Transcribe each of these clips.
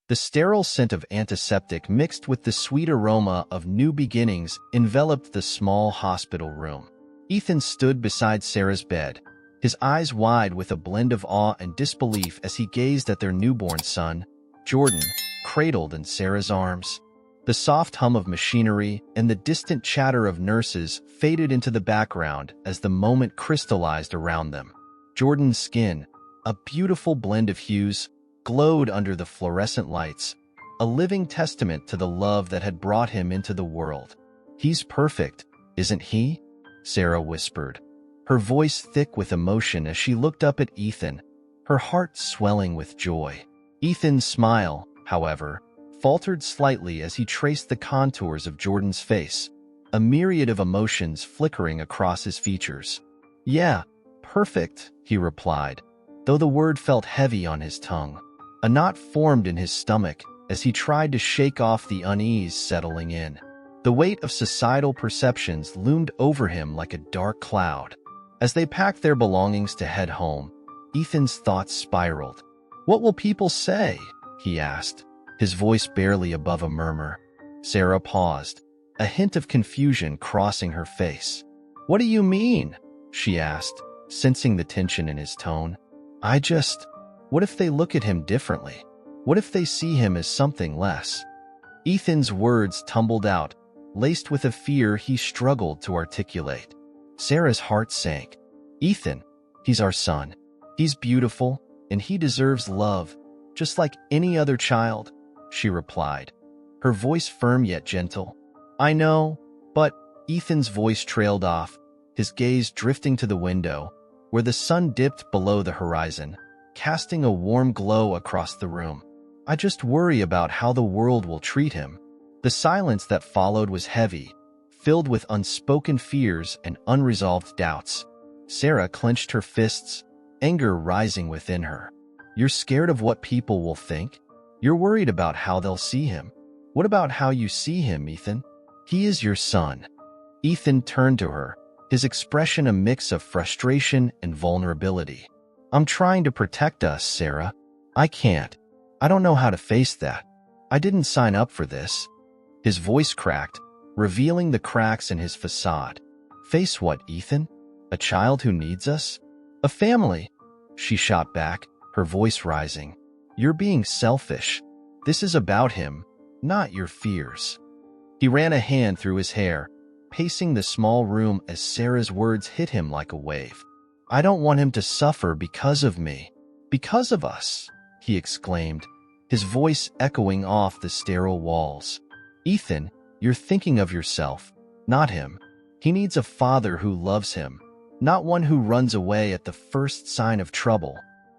The sterile scent of antiseptic mixed with the sweet aroma of new beginnings enveloped the small hospital room. Ethan stood beside Sarah's bed, his eyes wide with a blend of awe and disbelief as he gazed at their newborn son, Jordan, cradled in Sarah's arms. The soft hum of machinery and the distant chatter of nurses faded into the background as the moment crystallized around them. Jordan's skin, a beautiful blend of hues, glowed under the fluorescent lights, a living testament to the love that had brought him into the world. "He's perfect, isn't he?" Sarah whispered, her voice thick with emotion as she looked up at Ethan, her heart swelling with joy. Ethan's smile, however, faltered slightly as he traced the contours of Jordan's face, a myriad of emotions flickering across his features. "Yeah, perfect," he replied, though the word felt heavy on his tongue. A knot formed in his stomach as he tried to shake off the unease settling in. The weight of societal perceptions loomed over him like a dark cloud. As they packed their belongings to head home, Ethan's thoughts spiraled. "What will people say?" he asked, his voice barely above a murmur. Sarah paused, a hint of confusion crossing her face. "What do you mean?" she asked, sensing the tension in his tone. What if they look at him differently? What if they see him as something less?" Ethan's words tumbled out, laced with a fear he struggled to articulate. Sarah's heart sank. "Ethan, he's our son. He's beautiful, and he deserves love, just like any other child," she replied, her voice firm yet gentle. "I know, but—" Ethan's voice trailed off, his gaze drifting to the window, where the sun dipped below the horizon, casting a warm glow across the room. "I just worry about how the world will treat him." The silence that followed was heavy, filled with unspoken fears and unresolved doubts. Sarah clenched her fists, anger rising within her. "You're scared of what people will think? You're worried about how they'll see him? What about how you see him, Ethan? He is your son." Ethan turned to her, his expression a mix of frustration and vulnerability. "I'm trying to protect us, Sarah. I can't. I don't know how to face that. I didn't sign up for this." His voice cracked, revealing the cracks in his facade. "Face what, Ethan? A child who needs us? A family?" She shot back, her voice rising. "You're being selfish. This is about him, not your fears." He ran a hand through his hair, pacing the small room as Sarah's words hit him like a wave. "I don't want him to suffer because of me. Because of us," he exclaimed, his voice echoing off the sterile walls. "Ethan, you're thinking of yourself, not him. He needs a father who loves him, not one who runs away at the first sign of trouble."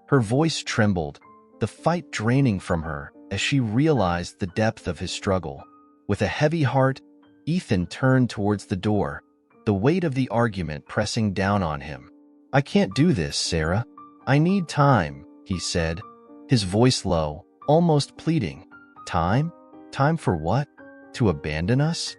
Her voice trembled, the fight draining from her as she realized the depth of his struggle. With a heavy heart, Ethan turned towards the door, the weight of the argument pressing down on him. "I can't do this, Sarah. I need time," he said, his voice low, almost pleading. "Time? Time for what? To abandon us?"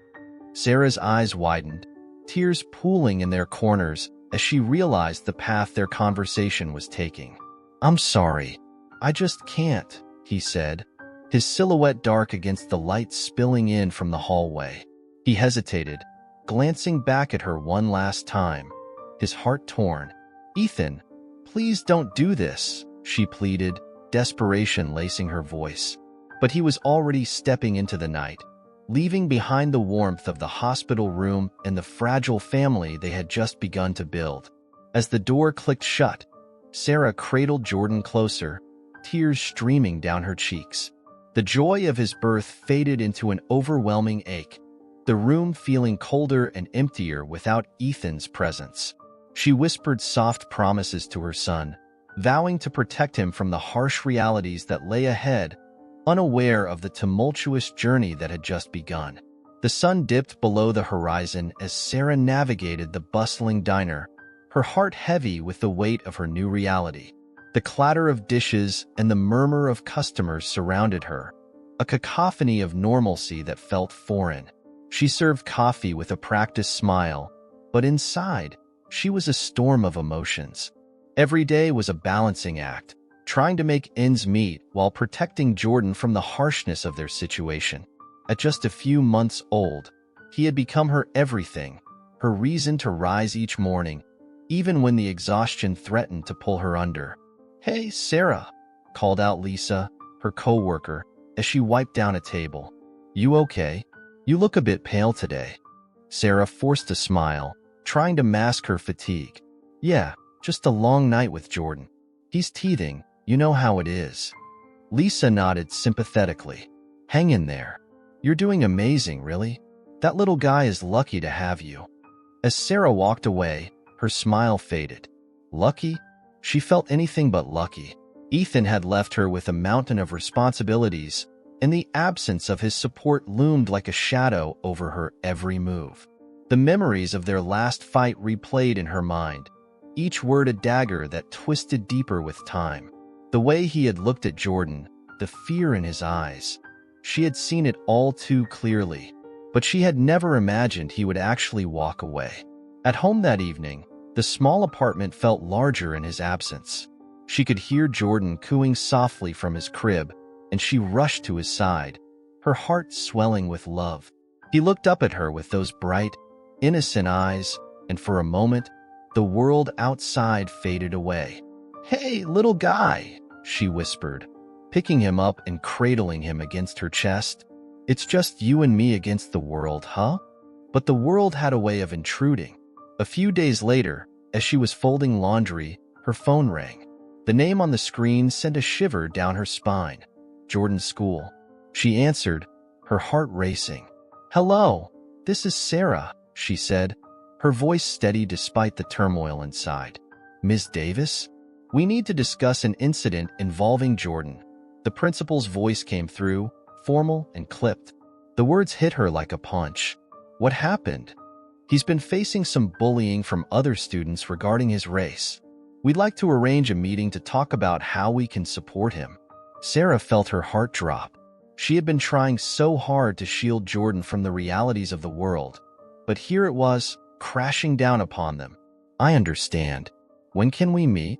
Sarah's eyes widened, tears pooling in their corners as she realized the path their conversation was taking. "I'm sorry. I just can't," he said, his silhouette dark against the light spilling in from the hallway. He hesitated, glancing back at her one last time, his heart torn. "Ethan, please don't do this," she pleaded, desperation lacing her voice. But he was already stepping into the night, leaving behind the warmth of the hospital room and the fragile family they had just begun to build. As the door clicked shut, Sarah cradled Jordan closer, tears streaming down her cheeks. The joy of his birth faded into an overwhelming ache, the room feeling colder and emptier without Ethan's presence. She whispered soft promises to her son, vowing to protect him from the harsh realities that lay ahead, unaware of the tumultuous journey that had just begun. The sun dipped below the horizon as Sarah navigated the bustling diner, her heart heavy with the weight of her new reality. The clatter of dishes and the murmur of customers surrounded her, a cacophony of normalcy that felt foreign. She served coffee with a practiced smile, but inside, she was a storm of emotions. Every day was a balancing act, trying to make ends meet while protecting Jordan from the harshness of their situation. At just a few months old, he had become her everything, her reason to rise each morning, even when the exhaustion threatened to pull her under. "Hey, Sarah," called out Lisa, her co-worker, as she wiped down a table. "You okay? You look a bit pale today." Sarah forced a smile, trying to mask her fatigue. "Yeah, just a long night with Jordan. He's teething, you know how it is." Lisa nodded sympathetically. "Hang in there. You're doing amazing, really. That little guy is lucky to have you." As Sarah walked away, her smile faded. Lucky? She felt anything but lucky. Ethan had left her with a mountain of responsibilities, and the absence of his support loomed like a shadow over her every move. The memories of their last fight replayed in her mind, each word a dagger that twisted deeper with time. The way he had looked at Jordan, the fear in his eyes. She had seen it all too clearly, but she had never imagined he would actually walk away. At home that evening, the small apartment felt larger in his absence. She could hear Jordan cooing softly from his crib, and she rushed to his side, her heart swelling with love. He looked up at her with those bright, innocent eyes, and for a moment, the world outside faded away. "Hey, little guy," she whispered, picking him up and cradling him against her chest. "It's just you and me against the world, huh?" But the world had a way of intruding. A few days later, as she was folding laundry, her phone rang. The name on the screen sent a shiver down her spine. Jordan's school. She answered, her heart racing. "Hello, this is Sarah," she said, her voice steady despite the turmoil inside. "Ms. Davis? We need to discuss an incident involving Jordan." The principal's voice came through, formal and clipped. The words hit her like a punch. "What happened?" "He's been facing some bullying from other students regarding his race. We'd like to arrange a meeting to talk about how we can support him." Sarah felt her heart drop. She had been trying so hard to shield Jordan from the realities of the world, but here it was, crashing down upon them. "I understand. When can we meet?"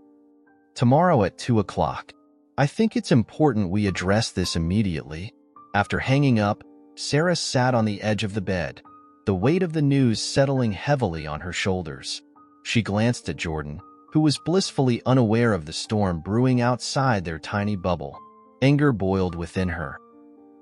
"Tomorrow at 2 o'clock. I think it's important we address this immediately." After hanging up, Sarah sat on the edge of the bed, the weight of the news settling heavily on her shoulders. She glanced at Jordan, who was blissfully unaware of the storm brewing outside their tiny bubble. Anger boiled within her.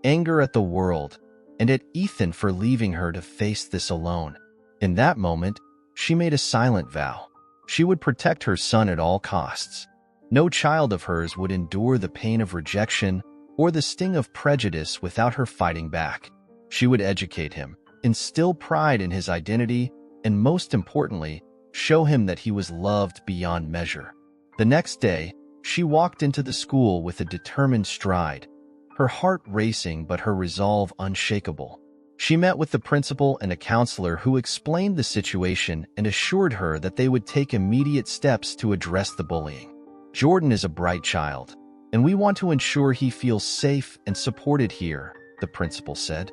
Anger at the world, and at Ethan for leaving her to face this alone. In that moment, she made a silent vow. She would protect her son at all costs. No child of hers would endure the pain of rejection or the sting of prejudice without her fighting back. She would educate him, instill pride in his identity, and most importantly, show him that he was loved beyond measure. The next day, she walked into the school with a determined stride, her heart racing but her resolve unshakable. She met with the principal and a counselor who explained the situation and assured her that they would take immediate steps to address the bullying. "Jordan is a bright child, and we want to ensure he feels safe and supported here," the principal said.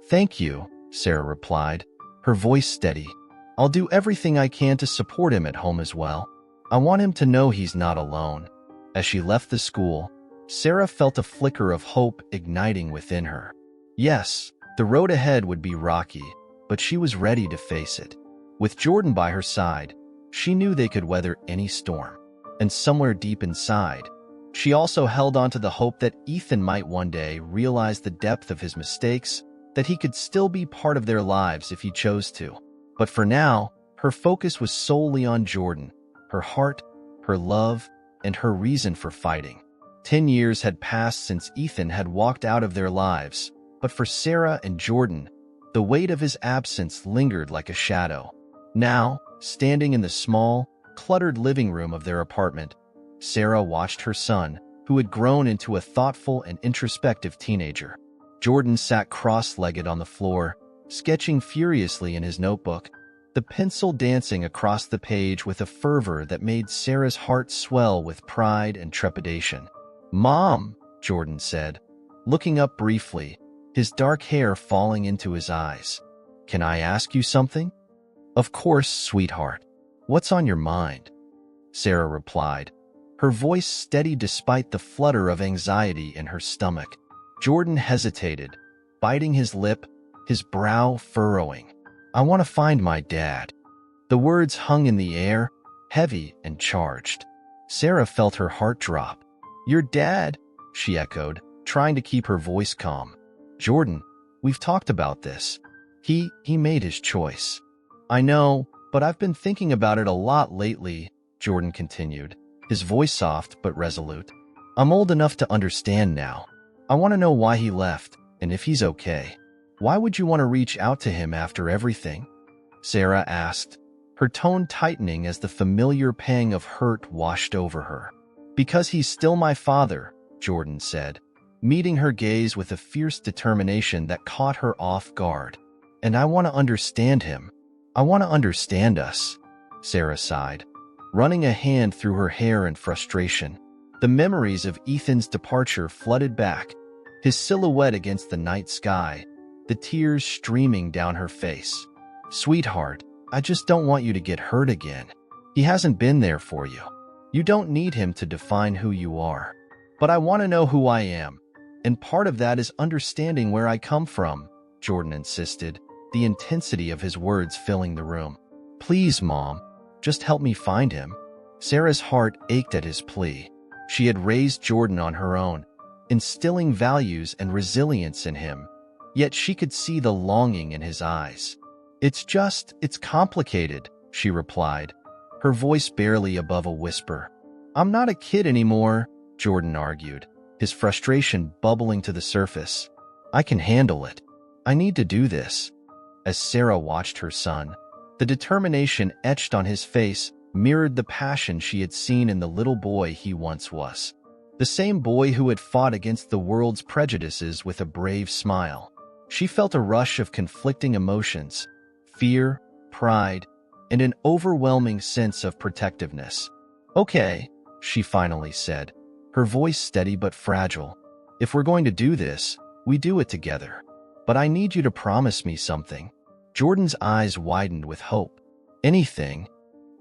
"Thank you," Sarah replied, her voice steady. "I'll do everything I can to support him at home as well. I want him to know he's not alone." As she left the school, Sarah felt a flicker of hope igniting within her. Yes, the road ahead would be rocky, but she was ready to face it. With Jordan by her side, she knew they could weather any storm. And somewhere deep inside, she also held on to the hope that Ethan might one day realize the depth of his mistakes, that he could still be part of their lives if he chose to. But for now, her focus was solely on Jordan, her heart, her love, and her reason for fighting. 10 years had passed since Ethan had walked out of their lives, but for Sarah and Jordan, the weight of his absence lingered like a shadow. Now, standing in the small, cluttered living room of their apartment, Sarah watched her son, who had grown into a thoughtful and introspective teenager. Jordan sat cross-legged on the floor, sketching furiously in his notebook, the pencil dancing across the page with a fervor that made Sarah's heart swell with pride and trepidation. "Mom," Jordan said, looking up briefly, his dark hair falling into his eyes. "Can I ask you something?" "Of course, sweetheart. What's on your mind?" Sarah replied, her voice steady despite the flutter of anxiety in her stomach. Jordan hesitated, biting his lip, his brow furrowing. "I want to find my dad." The words hung in the air, heavy and charged. Sarah felt her heart drop. "Your dad?" she echoed, trying to keep her voice calm. "Jordan, we've talked about this. He made his choice." "I know, but I've been thinking about it a lot lately," Jordan continued, his voice soft but resolute. "I'm old enough to understand now. I want to know why he left, and if he's okay." "Why would you want to reach out to him after everything?" Sarah asked, her tone tightening as the familiar pang of hurt washed over her. "Because he's still my father," Jordan said, meeting her gaze with a fierce determination that caught her off guard. "And I want to understand him. I want to understand us," Sarah sighed, running a hand through her hair in frustration. The memories of Ethan's departure flooded back, his silhouette against the night sky, the tears streaming down her face. "Sweetheart, I just don't want you to get hurt again. He hasn't been there for you. You don't need him to define who you are. But I want to know who I am, and part of that is understanding where I come from," Jordan insisted, the intensity of his words filling the room. "Please, Mom, just help me find him." Sarah's heart ached at his plea. She had raised Jordan on her own, instilling values and resilience in him, yet she could see the longing in his eyes. It's complicated," she replied, her voice barely above a whisper. "I'm not a kid anymore," Jordan argued, his frustration bubbling to the surface. "I can handle it. I need to do this." As Sarah watched her son, the determination etched on his face mirrored the passion she had seen in the little boy he once was. The same boy who had fought against the world's prejudices with a brave smile. She felt a rush of conflicting emotions, fear, pride, and an overwhelming sense of protectiveness. "Okay," she finally said, her voice steady but fragile. "If we're going to do this, we do it together. But I need you to promise me something." Jordan's eyes widened with hope. "Anything?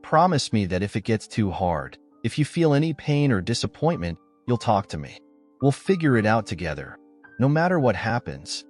Promise me that if it gets too hard, if you feel any pain or disappointment, you'll talk to me. We'll figure it out together, no matter what happens."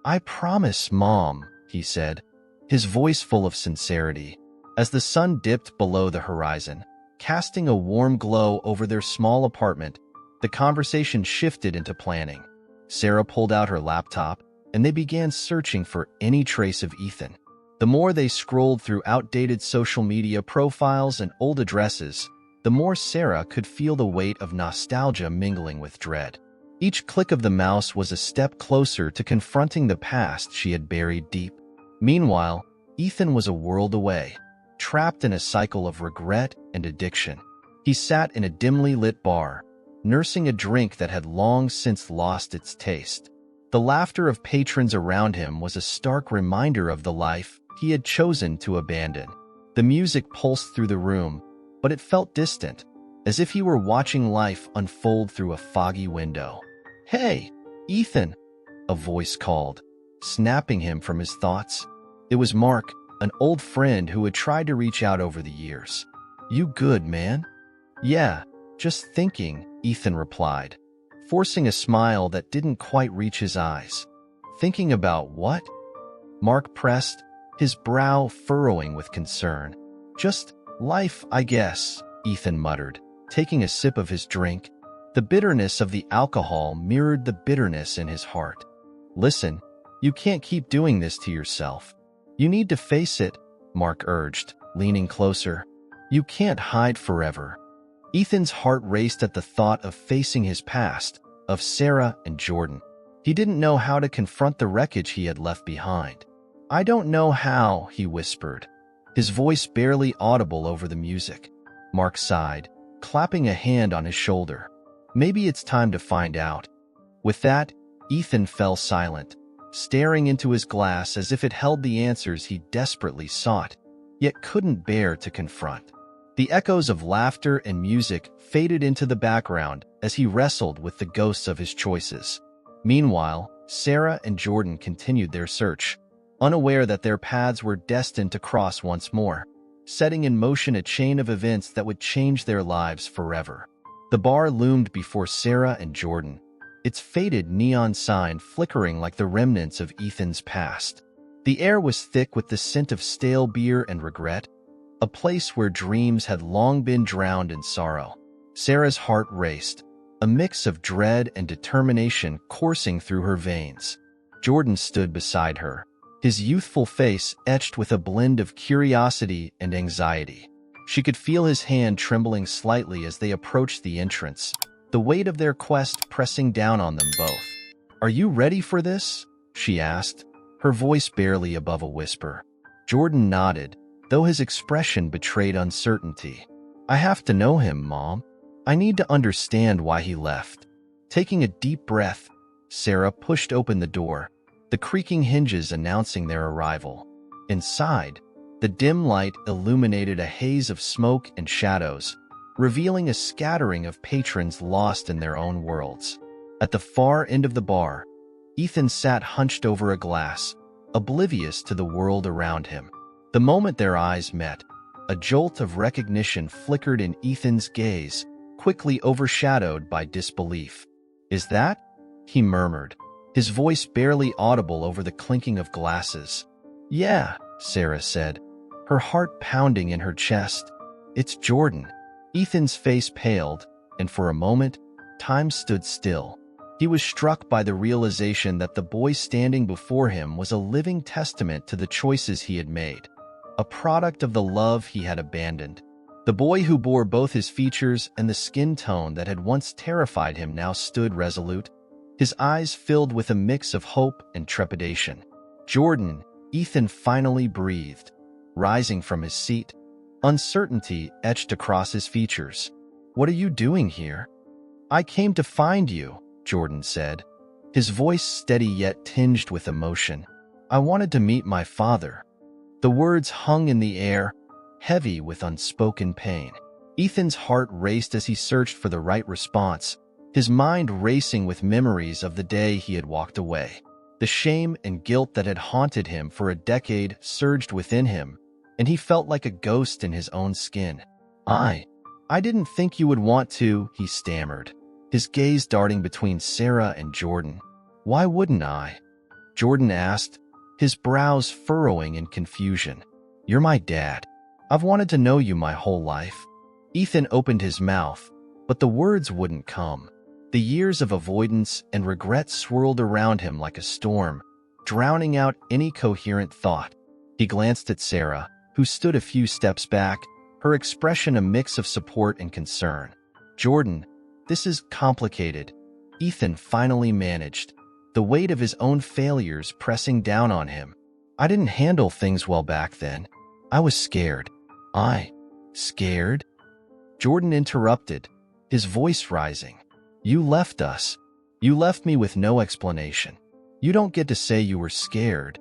"I promise, Mom," he said, his voice full of sincerity. As the sun dipped below the horizon, casting a warm glow over their small apartment, the conversation shifted into planning. Sarah pulled out her laptop, and they began searching for any trace of Ethan. The more they scrolled through outdated social media profiles and old addresses, the more Sarah could feel the weight of nostalgia mingling with dread. Each click of the mouse was a step closer to confronting the past she had buried deep. Meanwhile, Ethan was a world away, trapped in a cycle of regret and addiction. He sat in a dimly lit bar, nursing a drink that had long since lost its taste. The laughter of patrons around him was a stark reminder of the life he had chosen to abandon. The music pulsed through the room, but it felt distant, as if he were watching life unfold through a foggy window. "Hey, Ethan," a voice called, snapping him from his thoughts. It was Mark, an old friend who had tried to reach out over the years. "You good, man?" "Yeah, just thinking," Ethan replied, forcing a smile that didn't quite reach his eyes. "Thinking about what?" Mark pressed, his brow furrowing with concern. "Just life, I guess," Ethan muttered, taking a sip of his drink. The bitterness of the alcohol mirrored the bitterness in his heart. "Listen, you can't keep doing this to yourself. You need to face it," Mark urged, leaning closer. "You can't hide forever." Ethan's heart raced at the thought of facing his past, of Sarah and Jordan. He didn't know how to confront the wreckage he had left behind. "I don't know how," he whispered, his voice barely audible over the music. Mark sighed, clapping a hand on his shoulder. "Maybe it's time to find out." With that, Ethan fell silent, staring into his glass as if it held the answers he desperately sought, yet couldn't bear to confront. The echoes of laughter and music faded into the background as he wrestled with the ghosts of his choices. Meanwhile, Sarah and Jordan continued their search, unaware that their paths were destined to cross once more, setting in motion a chain of events that would change their lives forever. The bar loomed before Sarah and Jordan, its faded neon sign flickering like the remnants of Ethan's past. The air was thick with the scent of stale beer and regret, a place where dreams had long been drowned in sorrow. Sarah's heart raced, a mix of dread and determination coursing through her veins. Jordan stood beside her, his youthful face etched with a blend of curiosity and anxiety. She could feel his hand trembling slightly as they approached the entrance, the weight of their quest pressing down on them both. "Are you ready for this?" she asked, her voice barely above a whisper. Jordan nodded, though his expression betrayed uncertainty. "I have to know him, Mom. I need to understand why he left." Taking a deep breath, Sarah pushed open the door, the creaking hinges announcing their arrival. Inside, the dim light illuminated a haze of smoke and shadows, revealing a scattering of patrons lost in their own worlds. At the far end of the bar, Ethan sat hunched over a glass, oblivious to the world around him. The moment their eyes met, a jolt of recognition flickered in Ethan's gaze, quickly overshadowed by disbelief. "Is that?" he murmured, his voice barely audible over the clinking of glasses. "Yeah," Sarah said, her heart pounding in her chest. "It's Jordan." Ethan's face paled, and for a moment, time stood still. He was struck by the realization that the boy standing before him was a living testament to the choices he had made, a product of the love he had abandoned. The boy who bore both his features and the skin tone that had once terrified him now stood resolute, his eyes filled with a mix of hope and trepidation. "Jordan," Ethan finally breathed, rising from his seat, uncertainty etched across his features. "What are you doing here?" "I came to find you," Jordan said, his voice steady yet tinged with emotion. "I wanted to meet my father." The words hung in the air, heavy with unspoken pain. Ethan's heart raced as he searched for the right response, his mind racing with memories of the day he had walked away. The shame and guilt that had haunted him for a decade surged within him, and he felt like a ghost in his own skin. I didn't think you would want to," he stammered, his gaze darting between Sarah and Jordan. "Why wouldn't I?" Jordan asked, his brows furrowing in confusion. "You're my dad. I've wanted to know you my whole life." Ethan opened his mouth, but the words wouldn't come. The years of avoidance and regret swirled around him like a storm, drowning out any coherent thought. He glanced at Sarah, who stood a few steps back, her expression a mix of support and concern. "Jordan, this is complicated," Ethan finally managed, the weight of his own failures pressing down on him. "I didn't handle things well back then. I was scared." Scared?" Jordan interrupted, his voice rising. "You left us. You left me with no explanation. You don't get to say you were scared."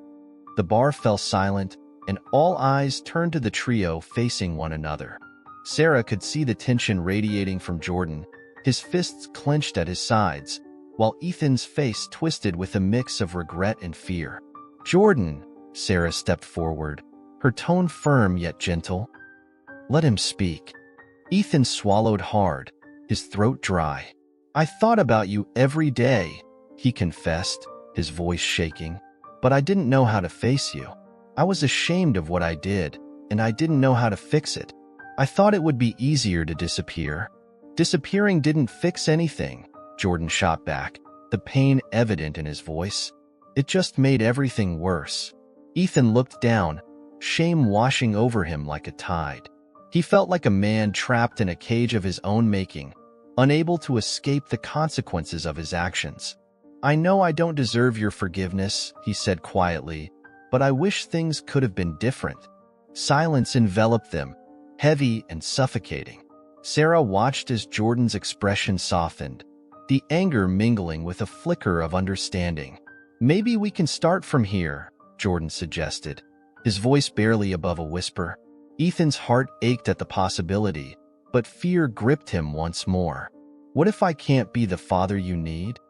The bar fell silent, and all eyes turned to the trio facing one another. Sarah could see the tension radiating from Jordan, his fists clenched at his sides, while Ethan's face twisted with a mix of regret and fear. "Jordan," Sarah stepped forward, her tone firm yet gentle. "Let him speak." Ethan swallowed hard, his throat dry. "I thought about you every day," he confessed, his voice shaking. "But I didn't know how to face you. I was ashamed of what I did, and I didn't know how to fix it. I thought it would be easier to disappear." "Disappearing didn't fix anything," Jordan shot back, the pain evident in his voice. "It just made everything worse." Ethan looked down, shame washing over him like a tide. He felt like a man trapped in a cage of his own making, unable to escape the consequences of his actions. "I know I don't deserve your forgiveness," he said quietly, "but I wish things could have been different." Silence enveloped them, heavy and suffocating. Sarah watched as Jordan's expression softened, the anger mingling with a flicker of understanding. "Maybe we can start from here," Jordan suggested, his voice barely above a whisper. Ethan's heart ached at the possibility, but fear gripped him once more. "What if I can't be the father you need?"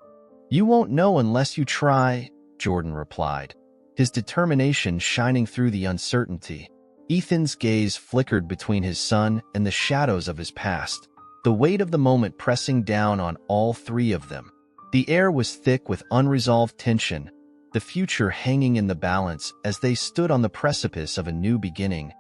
"You won't know unless you try," Jordan replied, his determination shining through the uncertainty. Ethan's gaze flickered between his son and the shadows of his past, the weight of the moment pressing down on all three of them. The air was thick with unresolved tension, the future hanging in the balance as they stood on the precipice of a new beginning,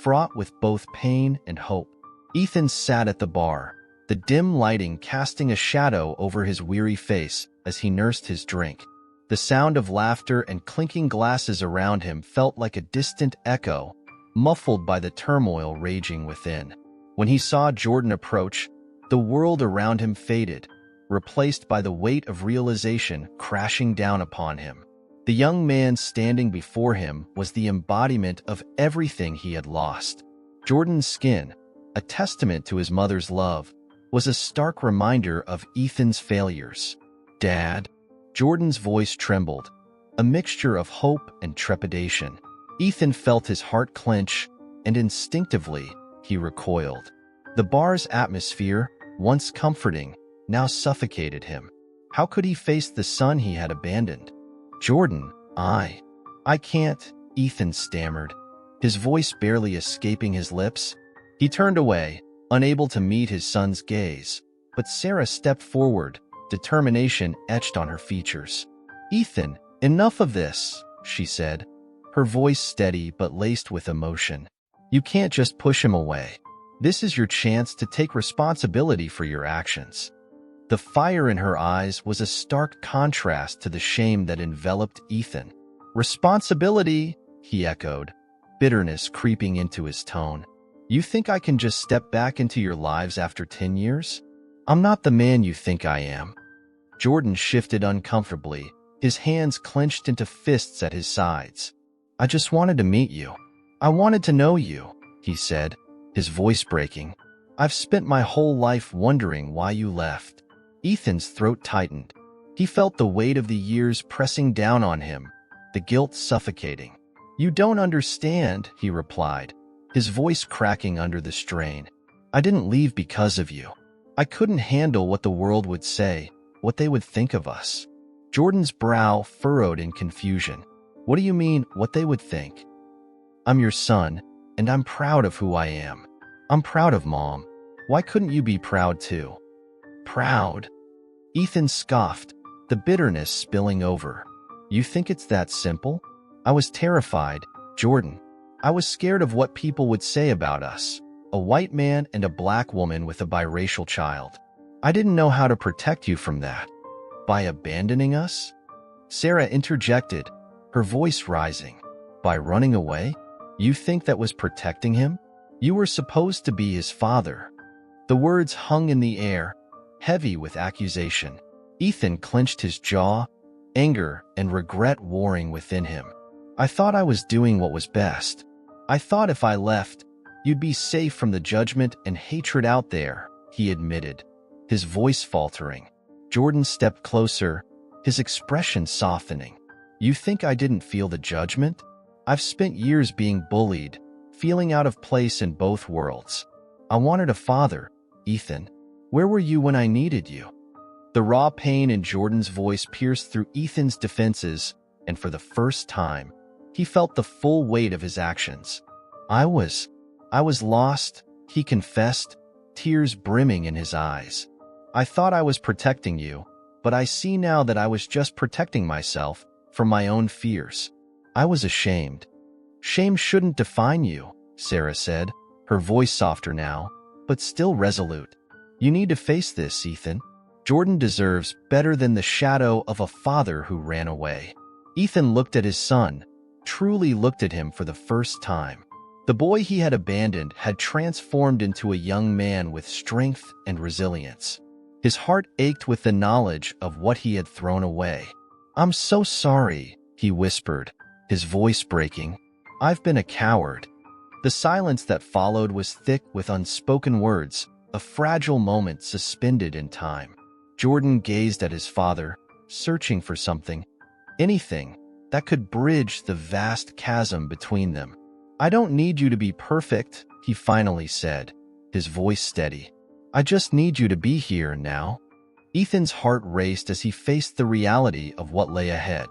fraught with both pain and hope. Ethan sat at the bar, the dim lighting casting a shadow over his weary face as he nursed his drink. The sound of laughter and clinking glasses around him felt like a distant echo, muffled by the turmoil raging within. When he saw Jordan approach, the world around him faded, replaced by the weight of realization crashing down upon him. The young man standing before him was the embodiment of everything he had lost. Jordan's skin, a testament to his mother's love, was a stark reminder of Ethan's failures. "Dad?" Jordan's voice trembled, a mixture of hope and trepidation. Ethan felt his heart clench, and instinctively, he recoiled. The bar's atmosphere, once comforting, now suffocated him. How could he face the son he had abandoned? "Jordan, I can't," Ethan stammered, his voice barely escaping his lips. He turned away, unable to meet his son's gaze, but Sarah stepped forward, determination etched on her features. "Ethan, enough of this," she said, her voice steady but laced with emotion. "You can't just push him away. This is your chance to take responsibility for your actions." The fire in her eyes was a stark contrast to the shame that enveloped Ethan. "Responsibility," he echoed, bitterness creeping into his tone. "You think I can just step back into your lives after 10 years? I'm not the man you think I am." Jordan shifted uncomfortably, his hands clenched into fists at his sides. "I just wanted to meet you. I wanted to know you," he said, his voice breaking. "I've spent my whole life wondering why you left." Ethan's throat tightened. He felt the weight of the years pressing down on him, the guilt suffocating. "You don't understand," he replied, his voice cracking under the strain. "I didn't leave because of you. I couldn't handle what the world would say, what they would think of us." Jordan's brow furrowed in confusion. "What do you mean, what they would think?" "I'm your son, and I'm proud of who I am. I'm proud of Mom. Why couldn't you be proud too?" "Proud?" Ethan scoffed, the bitterness spilling over. "You think it's that simple? I was terrified, Jordan. I was scared of what people would say about us, a white man and a black woman with a biracial child. I didn't know how to protect you from that." "By abandoning us?" Sarah interjected, her voice rising. "By running away? You think that was protecting him? You were supposed to be his father." The words hung in the air, heavy with accusation. Ethan clenched his jaw, anger and regret warring within him. "I thought I was doing what was best. I thought if I left, you'd be safe from the judgment and hatred out there," he admitted, his voice faltering. Jordan stepped closer, his expression softening. "You think I didn't feel the judgment? I've spent years being bullied, feeling out of place in both worlds. I wanted a father, Ethan. Where were you when I needed you?" The raw pain in Jordan's voice pierced through Ethan's defenses, and for the first time, he felt the full weight of his actions. I was lost," he confessed, tears brimming in his eyes. "I thought I was protecting you, but I see now that I was just protecting myself from my own fears. I was ashamed." "Shame shouldn't define you," Sarah said, her voice softer now, but still resolute. "You need to face this, Ethan. Jordan deserves better than the shadow of a father who ran away." Ethan looked at his son, truly looked at him for the first time. The boy he had abandoned had transformed into a young man with strength and resilience. His heart ached with the knowledge of what he had thrown away. "I'm so sorry," he whispered, his voice breaking. "I've been a coward." The silence that followed was thick with unspoken words, a fragile moment suspended in time. Jordan gazed at his father, searching for something, anything, that could bridge the vast chasm between them. "I don't need you to be perfect," he finally said, his voice steady. "I just need you to be here now." Ethan's heart raced as he faced the reality of what lay ahead.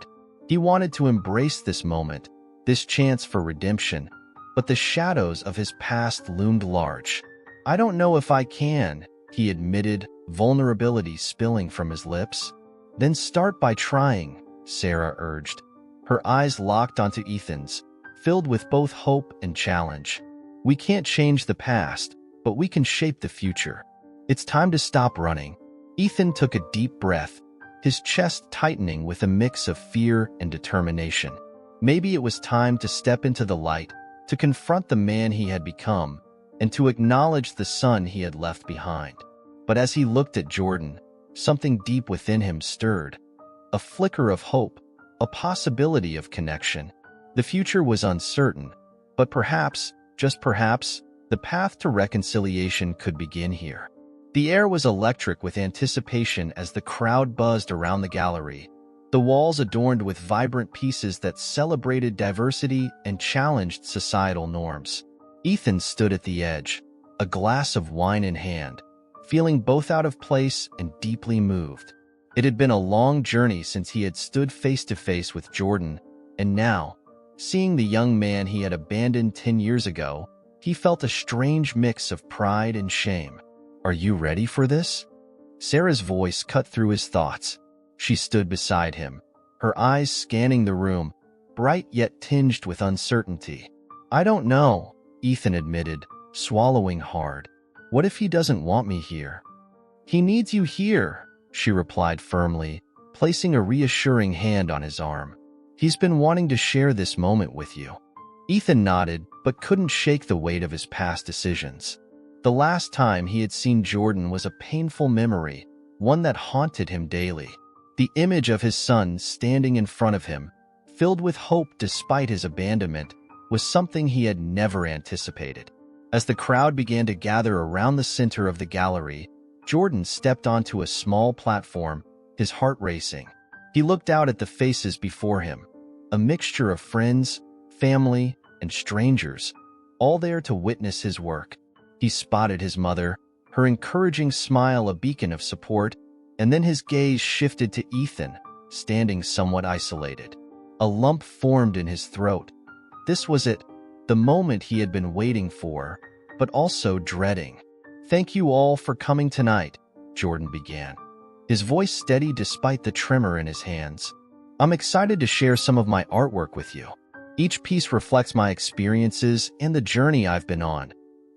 He wanted to embrace this moment, this chance for redemption, but the shadows of his past loomed large. "I don't know if I can," he admitted, vulnerability spilling from his lips. Then start by trying, Sarah urged. Her eyes locked onto Ethan's, filled with both hope and challenge. We can't change the past, but we can shape the future. It's time to stop running. Ethan took a deep breath, his chest tightening with a mix of fear and determination. Maybe it was time to step into the light, to confront the man he had become, and to acknowledge the son he had left behind. But as he looked at Jordan, something deep within him stirred. A flicker of hope, a possibility of connection. The future was uncertain, but perhaps, just perhaps, the path to reconciliation could begin here. The air was electric with anticipation as the crowd buzzed around the gallery, the walls adorned with vibrant pieces that celebrated diversity and challenged societal norms. Ethan stood at the edge, a glass of wine in hand, feeling both out of place and deeply moved. It had been a long journey since he had stood face to face with Jordan, and now, seeing the young man he had abandoned 10 years ago, he felt a strange mix of pride and shame. Are you ready for this? Sarah's voice cut through his thoughts. She stood beside him, her eyes scanning the room, bright yet tinged with uncertainty. I don't know, Ethan admitted, swallowing hard. What if he doesn't want me here? He needs you here, she replied firmly, placing a reassuring hand on his arm. He's been wanting to share this moment with you. Ethan nodded, but couldn't shake the weight of his past decisions. The last time he had seen Jordan was a painful memory, one that haunted him daily. The image of his son standing in front of him, filled with hope despite his abandonment, was something he had never anticipated. As the crowd began to gather around the center of the gallery, Jordan stepped onto a small platform, his heart racing. He looked out at the faces before him, a mixture of friends, family, and strangers, all there to witness his work. He spotted his mother, her encouraging smile a beacon of support, and then his gaze shifted to Ethan, standing somewhat isolated. A lump formed in his throat. This was it, the moment he had been waiting for, but also dreading. Thank you all for coming tonight, Jordan began, his voice steady despite the tremor in his hands. I'm excited to share some of my artwork with you. Each piece reflects my experiences and the journey I've been on.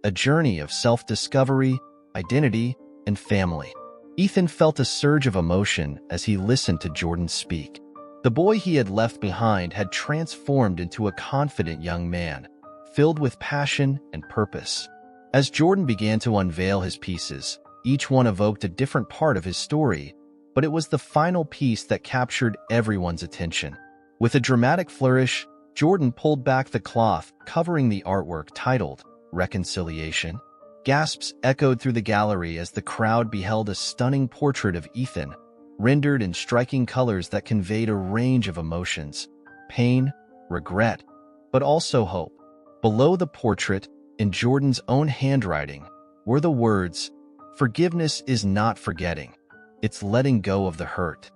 A journey of self-discovery, identity, and family. Ethan felt a surge of emotion as he listened to Jordan speak. The boy he had left behind had transformed into a confident young man, filled with passion and purpose. As Jordan began to unveil his pieces, each one evoked a different part of his story, but it was the final piece that captured everyone's attention. With a dramatic flourish, Jordan pulled back the cloth covering the artwork titled Reconciliation. Gasps echoed through the gallery as the crowd beheld a stunning portrait of Ethan, rendered in striking colors that conveyed a range of emotions: pain, regret, but also hope. Below the portrait, in Jordan's own handwriting, were the words, "Forgiveness is not forgetting. It's letting go of the hurt."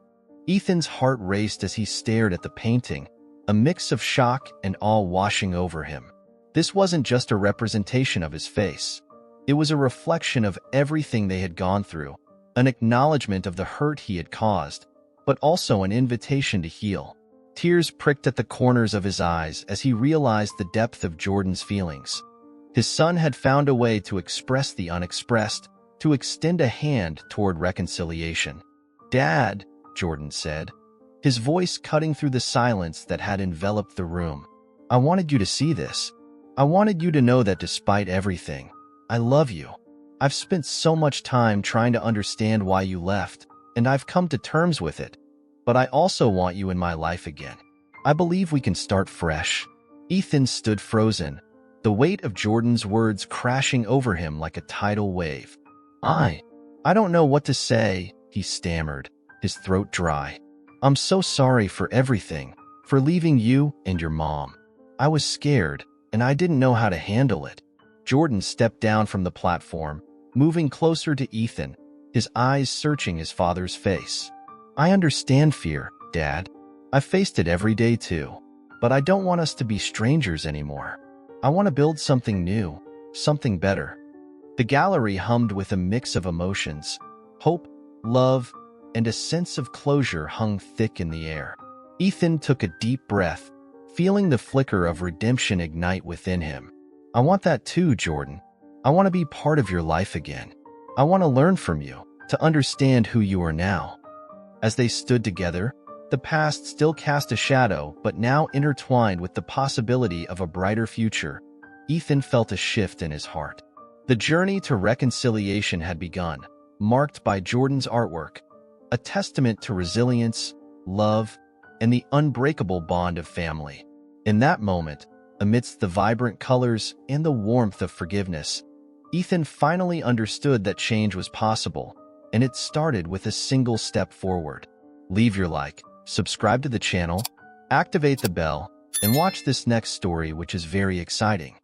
Ethan's heart raced as he stared at the painting, a mix of shock and awe washing over him. This wasn't just a representation of his face. It was a reflection of everything they had gone through, an acknowledgement of the hurt he had caused, but also an invitation to heal. Tears pricked at the corners of his eyes as he realized the depth of Jordan's feelings. His son had found a way to express the unexpressed, to extend a hand toward reconciliation. "Dad," Jordan said, his voice cutting through the silence that had enveloped the room. "I wanted you to see this. I wanted you to know that despite everything, I love you. I've spent so much time trying to understand why you left, and I've come to terms with it. But I also want you in my life again. I believe we can start fresh." Ethan stood frozen, the weight of Jordan's words crashing over him like a tidal wave. I don't know what to say," he stammered, his throat dry. "I'm so sorry for everything, for leaving you and your mom. I was scared, and I didn't know how to handle it." Jordan stepped down from the platform, moving closer to Ethan, his eyes searching his father's face. "I understand fear, Dad. I faced it every day too. But I don't want us to be strangers anymore. I want to build something new, something better." The gallery hummed with a mix of emotions. Hope, love, and a sense of closure hung thick in the air. Ethan took a deep breath, feeling the flicker of redemption ignite within him. I want that too, Jordan. I want to be part of your life again. I want to learn from you, to understand who you are now. As they stood together, the past still cast a shadow, but now intertwined with the possibility of a brighter future. Ethan felt a shift in his heart. The journey to reconciliation had begun, marked by Jordan's artwork, a testament to resilience, love, and the unbreakable bond of family. In that moment, amidst the vibrant colors and the warmth of forgiveness, Ethan finally understood that change was possible, and it started with a single step forward. Leave your like, subscribe to the channel, activate the bell, and watch this next story, which is very exciting.